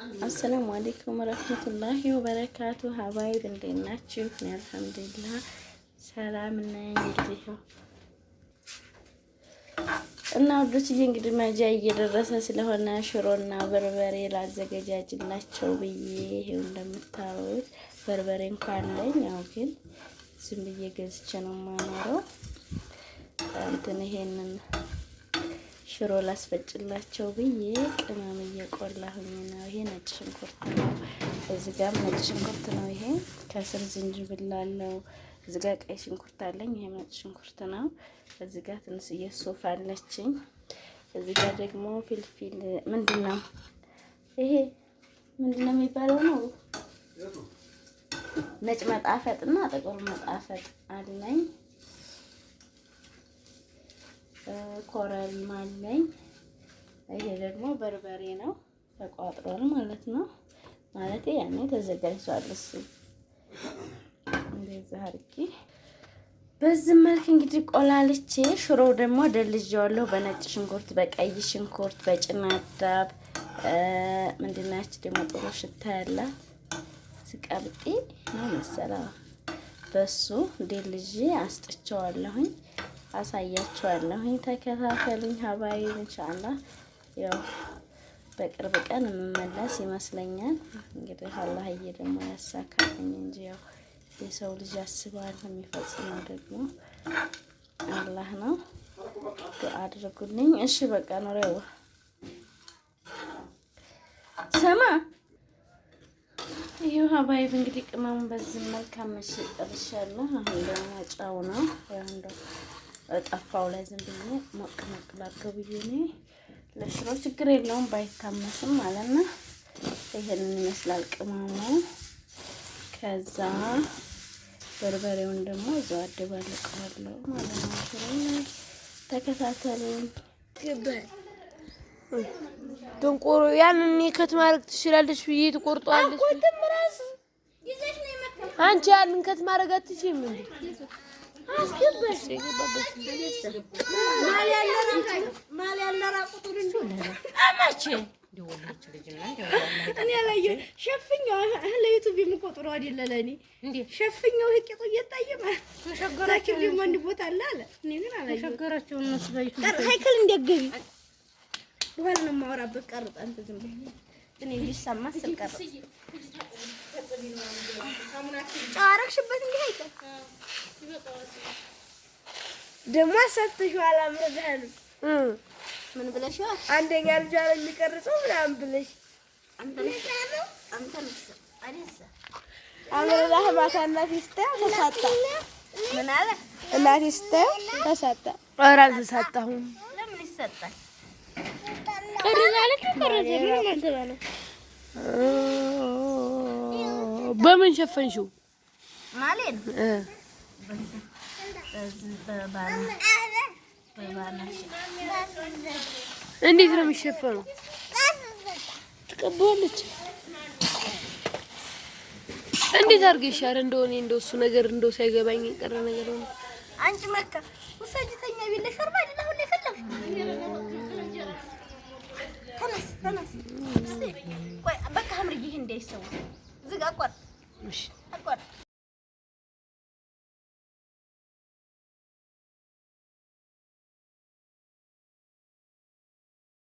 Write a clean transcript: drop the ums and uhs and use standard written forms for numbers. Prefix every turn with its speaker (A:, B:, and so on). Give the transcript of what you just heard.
A: السلام عليكم ورحمة الله وبركاته حبايب እንዴት ናችሁ? አልሐምዱሊላህ ሰላም ነኝ። እና ወዶችዬ እንግዲህ መጃ እየደረሰ ስለሆነ ሽሮና በርበሬ ላዘገጃጅላቸው ብዬ ይሄው እንደምታዩት በርበሬ እንኳን አለኝ። ያው ግን ዝም ብዬ ገዝቼ ነው የማኖረው። እንትን ይሄንን ሽሮ ላስፈጭላቸው ብዬ ቅመም እየቆላሁኝ ነው። ይሄ ነጭ ሽንኩርት ነው። እዚህ ጋር ነጭ ሽንኩርት ነው። ይሄ ከስር ዝንጅብል አለው። እዚህ ጋር ቀይ ሽንኩርት አለኝ። ይሄ ነጭ ሽንኩርት ነው። እዚህ ጋር ትንሽዬ ሶፍ አለችኝ። እዚህ ጋር ደግሞ ፊልፊል ምንድነው ይሄ ምንድነው የሚባለው ነው? ነጭ መጣፈጥና ጥቁር መጣፈጥ አለኝ። ኮረሪማ አለኝ። ይሄ ደግሞ በርበሬ ነው። ተቋጥሯል ማለት ነው። ማለት ያኔ ተዘጋጅቷል። እሱ እንደዚህ አድርጌ በዚህ መልክ እንግዲህ ቆላልቼ ሽሮው ደግሞ ደልዤዋለሁ በነጭ ሽንኩርት፣ በቀይ ሽንኩርት፣ በጭናዳብ ምንድናች ደግሞ ጥሩ ሽታ ያላት ስቀብጤ ነው መሰለህ። በሱ ደልዤ አስጥቼዋለሁኝ። አሳያችኋለሁኝ። ተከታተሉኝ ሀባይ ኢንሻአላህ። ያው በቅርብ ቀን የምመለስ ይመስለኛል። እንግዲህ አላህዬ ደግሞ ያሳካልኝ እንጂ ያው የሰው ልጅ ያስባል የሚፈጽመው ደግሞ አላህ ነው። ዱአ አድርጉልኝ። እሺ በቃ ነው ሰማ ይሄው ሀባይብ እንግዲህ ቅመሙን በዚህ መልክ አመሽጥርሻለሁ። አሁን ደግሞ ጫው ነው ያው እንደው ጠፋው ላይ ዝም ብዬ ሞቅ ሞቅ ላድርገው ብዬ ነው። ለሽሮ ችግር የለውም ባይታመስም ማለት ነው። ይሄንን ይመስላል ቅመሙ። ከዛ በርበሬውን ደግሞ እዛው አደባልቀዋለሁ ማለት ነው። ሽሮ ተከታተሉኝ። ገባኝ
B: ደንቆሮ ያንን ከት ማድረግ ትችላለች ብዬ ትቆርጧለች። አንቺ ያንን ከት ማድረግ አትችይም እንዴ? አስገባሽ ማል ያለራ ቁጥር እንደሆነ አማቼ ደወለች ልጅና እኔ አላየሁ። ሸፍኛው ለዩቲዩብ የምቆጥረው አይደለ ለኔ እንዴ ሸፍኛው ህቂጡ እየታየ ማለት ተሸገራችሁ ደግሞ አንድ ቦታ አለ አለ። እኔ ግን አላየሁ። ተሸገራችሁ እነሱ ባይቱ ሳይክል እንደገቢ በኋላ ነው የማወራበት። ቀርጥ አንተ ዝም ብለህ እኔ እንዲሰማ ስልቀርጥ ጫራክሽበት እንዴ አይቀር ደሞ ሰጥተሽዋል። አምረዳሉ ምን ብለሽዋል? አንደኛ ልጅ አለ የሚቀርጸው ምናምን ብለሽ አንተ ነስ አዲስ አምረዳህ ማታና ፊስታ ተሳጣ ምን አለ እናቴ ስታይ ተሳጣ። ኧረ አልተሳጣሁም። ለምን ይሰጣል? በምን ሸፈንሽው? ማለት እንዴት ነው የሚሸፈነው? ትቀበላለች። እንዴት አድርገሽ ሻር እንደሆነ እንደው እሱ ነገር እንደው ሳይገባኝ የቀረ ነገር ነው። አንቺ መካ ወሰጅተኛ ቢልሽ ሸርባ አይደለም ሁሌ ፈለሽ ተነስ ቆይ በቃ አምርዬ እንዳይሰው ዝጋ ቆር እሺ